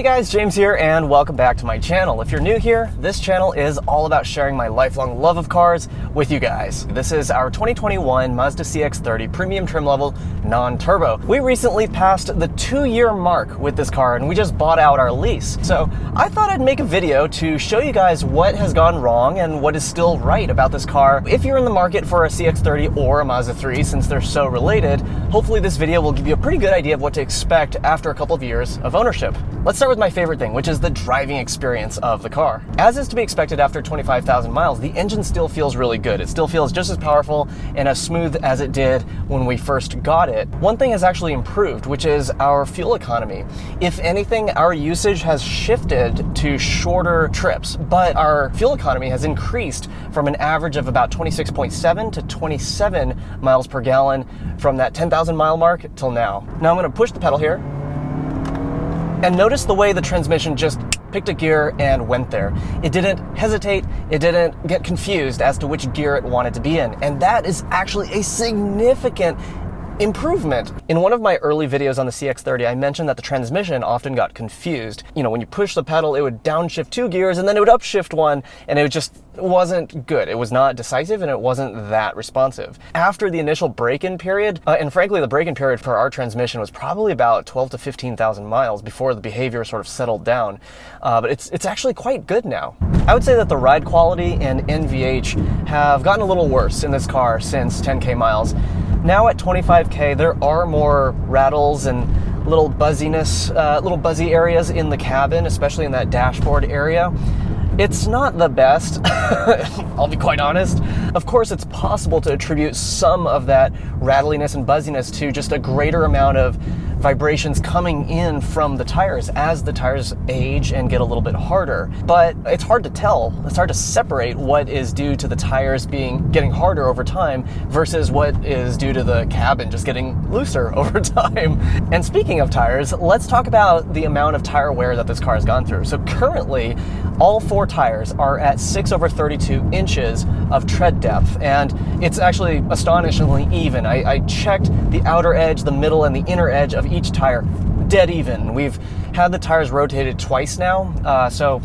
Hey guys, James here and welcome back to my channel. If you're new here, this channel is all about sharing my lifelong love of cars with you guys. This is our 2021 Mazda CX-30 premium trim level non-turbo. We recently passed the 2-year mark with this car and we just bought out our lease. So I thought I'd make a video to show you guys what has gone wrong and what is still right about this car. If you're in the market for a CX-30 or a Mazda 3, since they're so related, hopefully this video will give you a pretty good idea of what to expect after a couple of years of ownership. Let's start with my favorite thing, which is the driving experience of the car. As is to be expected after 25,000 miles, the engine still feels really good. It still feels just as powerful and as smooth as it did when we first got it. One thing has actually improved, which is our fuel economy. If anything, our usage has shifted to shorter trips, but our fuel economy has increased from an average of about 26.7 to 27 miles per gallon from that 10,000 mile mark till now. Now I'm gonna push the pedal here. And notice the way the transmission just picked a gear and went there. It didn't hesitate, it didn't get confused as to which gear it wanted to be in. And that is actually a significant improvement. In one of my early videos on the CX-30, I mentioned that the transmission often got confused. You know, when you push the pedal, it would downshift 2 gears and then it would upshift 1, and it just wasn't good. It was not decisive and it wasn't that responsive. After the initial break-in period, and frankly, the break-in period for our transmission was probably about 12 to 15,000 miles before the behavior sort of settled down. But it's actually quite good now. I would say that the ride quality and NVH have gotten a little worse in this car since 10K miles. Now at 25K, there are more rattles and little buzziness, little buzzy areas in the cabin, especially in that dashboard area. It's not the best, I'll be quite honest. Of course, it's possible to attribute some of that rattliness and buzziness to just a greater amount of vibrations coming in from the tires as the tires age and get a little bit harder. But it's hard to tell. It's hard to separate what is due to the tires getting harder over time versus what is due to the cabin just getting looser over time. And speaking of tires, let's talk about the amount of tire wear that this car has gone through. So currently, all 4 tires are at 6/32 inches of tread depth, and it's actually astonishingly even. I checked the outer edge, the middle, and the inner edge of each tire, dead even. We've had the tires rotated twice now, so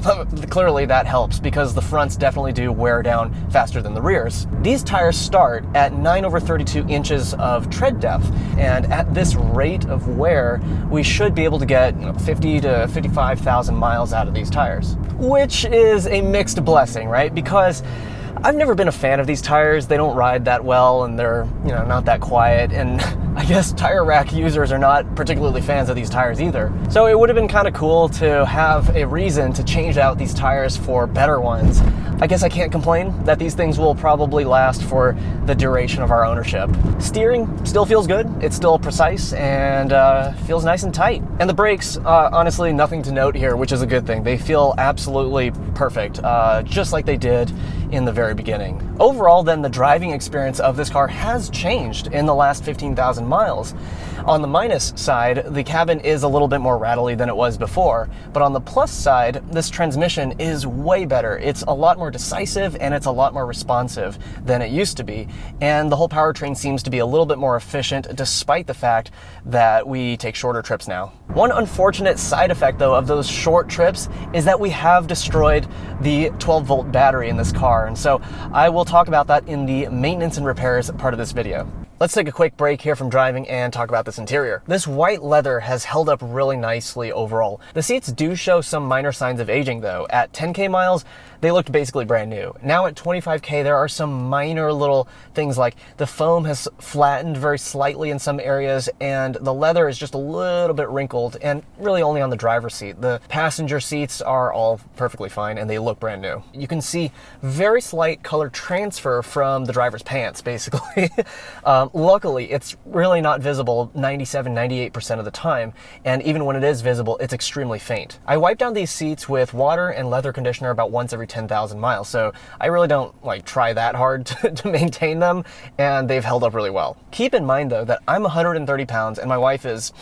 clearly that helps because the fronts definitely do wear down faster than the rears. These tires start at 9/32 inches of tread depth, and at this rate of wear, we should be able to get 50 to 55,000 miles out of these tires, which is a mixed blessing, right? Because I've never been a fan of these tires. They don't ride that well and they're, not that quiet. And I guess tire rack users are not particularly fans of these tires either. So it would have been kind of cool to have a reason to change out these tires for better ones. I guess I can't complain that these things will probably last for the duration of our ownership. Steering still feels good. It's still precise and feels nice and tight. And the brakes, honestly, nothing to note here, which is a good thing. They feel absolutely perfect, just like they did in the very beginning. Overall, then, the driving experience of this car has changed in the last 15,000 miles. On the minus side, the cabin is a little bit more rattly than it was before, but on the plus side, this transmission is way better. It's a lot more decisive and it's a lot more responsive than it used to be, and the whole powertrain seems to be a little bit more efficient despite the fact that we take shorter trips now. One unfortunate side effect, though, of those short trips is that we have destroyed the 12-volt battery in this car, and so I will talk about that in the maintenance and repairs part of this video. Let's take a quick break here from driving and talk about this interior. This white leather has held up really nicely overall. The seats do show some minor signs of aging though. At 10K miles, they looked basically brand new. Now at 25K, there are some minor little things like the foam has flattened very slightly in some areas and the leather is just a little bit wrinkled, and really only on the driver's seat. The passenger seats are all perfectly fine and they look brand new. You can see very slight color transfer from the driver's pants, basically. Luckily, it's really not visible 97-98% of the time, and even when it is visible, it's extremely faint. I wipe down these seats with water and leather conditioner about once every 10,000 miles, so I really don't try that hard to maintain them, and they've held up really well. Keep in mind though that I'm 130 pounds and my wife is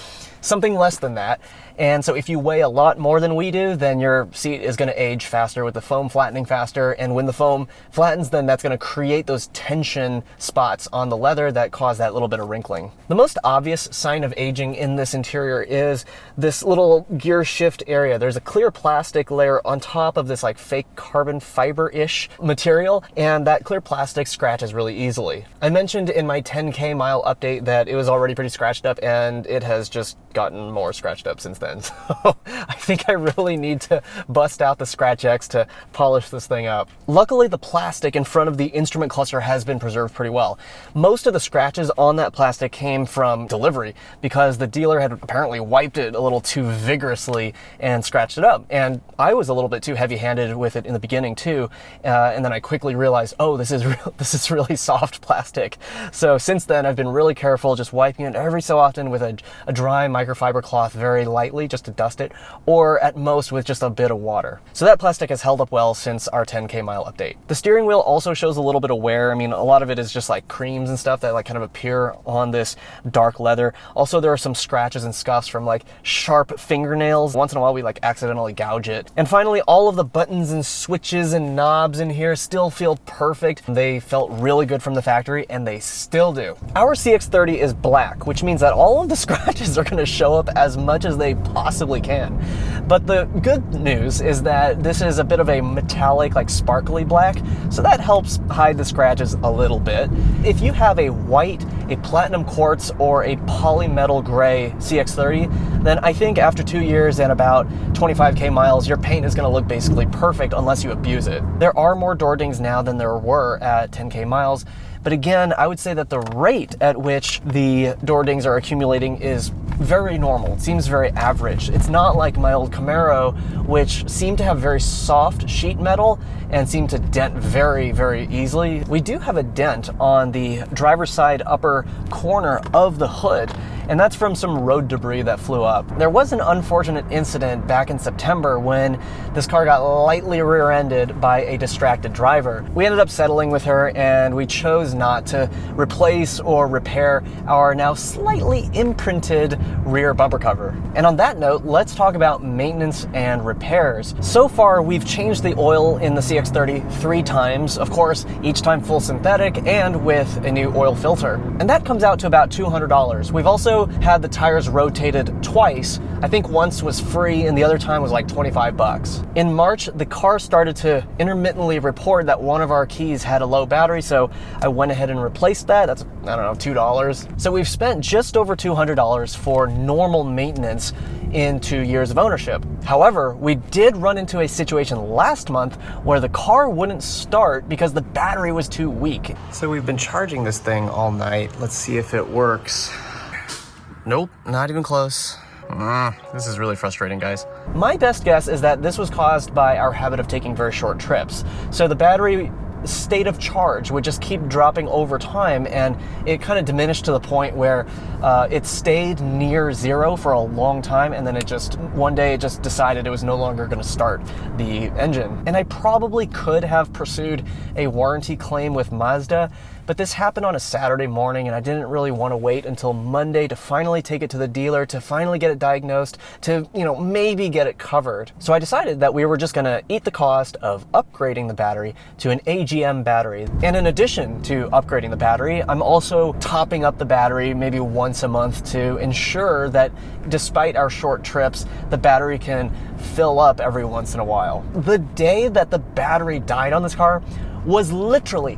something less than that. And so if you weigh a lot more than we do, then your seat is going to age faster with the foam flattening faster. And when the foam flattens, then that's going to create those tension spots on the leather that cause that little bit of wrinkling. The most obvious sign of aging in this interior is this little gear shift area. There's a clear plastic layer on top of this like fake carbon fiber-ish material, and that clear plastic scratches really easily. I mentioned in my 10K mile update that it was already pretty scratched up, and it has just gotten more scratched up since then. So I think I really need to bust out the Scratch X to polish this thing up. Luckily, the plastic in front of the instrument cluster has been preserved pretty well. Most of the scratches on that plastic came from delivery because the dealer had apparently wiped it a little too vigorously and scratched it up. And I was a little bit too heavy-handed with it in the beginning too. And then I quickly realized, oh, this is really soft plastic. So since then, I've been really careful, just wiping it every so often with a dry microfiber cloth very lightly just to dust it, or at most with just a bit of water. So that plastic has held up well since our 10K mile update. The steering wheel also shows a little bit of wear. I mean, a lot of it is just like creams and stuff that like kind of appear on this dark leather. Also, there are some scratches and scuffs from like sharp fingernails. Once in a while, we like accidentally gouge it. And finally, all of the buttons and switches and knobs in here still feel perfect. They felt really good from the factory, and they still do. Our CX-30 is black, which means that all of the scratches are going to show up as much as they possibly can. But the good news is that this is a bit of a metallic, like sparkly black, so that helps hide the scratches a little bit. If you have a white, a platinum quartz, or a polymetal gray CX-30, then I think after 2 years and about 25K miles, your paint is going to look basically perfect unless you abuse it. There are more door dings now than there were at 10K miles, but again, I would say that the rate at which the door dings are accumulating is very normal. It seems very average. It's not like my old Camaro, which seemed to have very soft sheet metal and seemed to dent very, very easily. We do have a dent on the driver's side upper corner of the hood, and that's from some road debris that flew up. There was an unfortunate incident back in September when this car got lightly rear-ended by a distracted driver. We ended up settling with her, and we chose not to replace or repair our now slightly imprinted rear bumper cover. And on that note, let's talk about maintenance and repairs. So far, we've changed the oil in the CX-30 3 times, of course, each time full synthetic and with a new oil filter. And that comes out to about $200. We've also had the tires rotated twice. I think once was free and the other time was like 25 bucks. In March, the car started to intermittently report that one of our keys had a low battery, so I went ahead and replaced that. That's, I don't know, $2. So we've spent just over $200 for normal maintenance in 2 years of ownership. However, we did run into a situation last month where the car wouldn't start because the battery was too weak. So we've been charging this thing all night. Let's see if it works. Nope, not even close. This is really frustrating, guys. My best guess is that this was caused by our habit of taking very short trips. So the battery state of charge would just keep dropping over time, and it kind of diminished to the point where it stayed near zero for a long time, and then it just, one day it just decided it was no longer going to start the engine. And I probably could have pursued a warranty claim with Mazda, but this happened on a Saturday morning, and I didn't really want to wait until Monday to finally take it to the dealer, to finally get it diagnosed, to, maybe get it covered. So I decided that we were just going to eat the cost of upgrading the battery to an AGM battery. And in addition to upgrading the battery, I'm also topping up the battery maybe once a month to ensure that despite our short trips, the battery can fill up every once in a while. The day that the battery died on this car was literally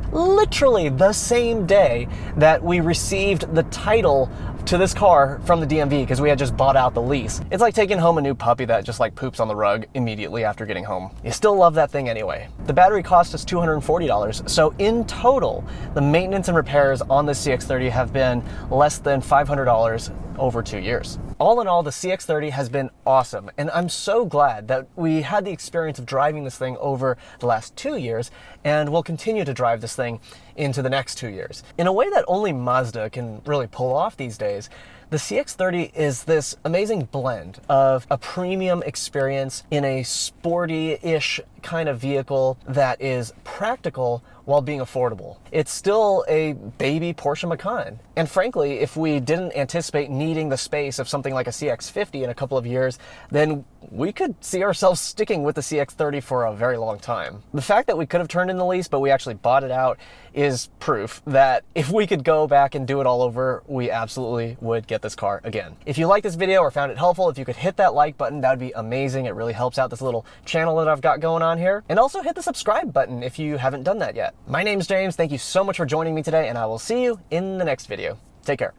the same day that we received the title to this car from the DMV because we had just bought out the lease. It's like taking home a new puppy that just like poops on the rug immediately after getting home. You still love that thing anyway. The battery cost us $240, so in total, the maintenance and repairs on the CX-30 have been less than $500 over 2 years. All in all, the CX-30 has been awesome, and I'm so glad that we had the experience of driving this thing over the last 2 years, and we'll continue to drive this thing into the next 2 years. In a way that only Mazda can really pull off these days, The CX-30 is this amazing blend of a premium experience in a sporty-ish kind of vehicle that is practical while being affordable. It's still a baby Porsche Macan. And frankly, if we didn't anticipate needing the space of something like a CX-50 in a couple of years, then we could see ourselves sticking with the CX-30 for a very long time. The fact that we could have turned in the lease, but we actually bought it out, is proof that if we could go back and do it all over, we absolutely would get this car again. If you liked this video or found it helpful, if you could hit that like button, that would be amazing. It really helps out this little channel that I've got going on here. And also hit the subscribe button if you haven't done that yet. My name's James. Thank you so much for joining me today, and I will see you in the next video. Take care.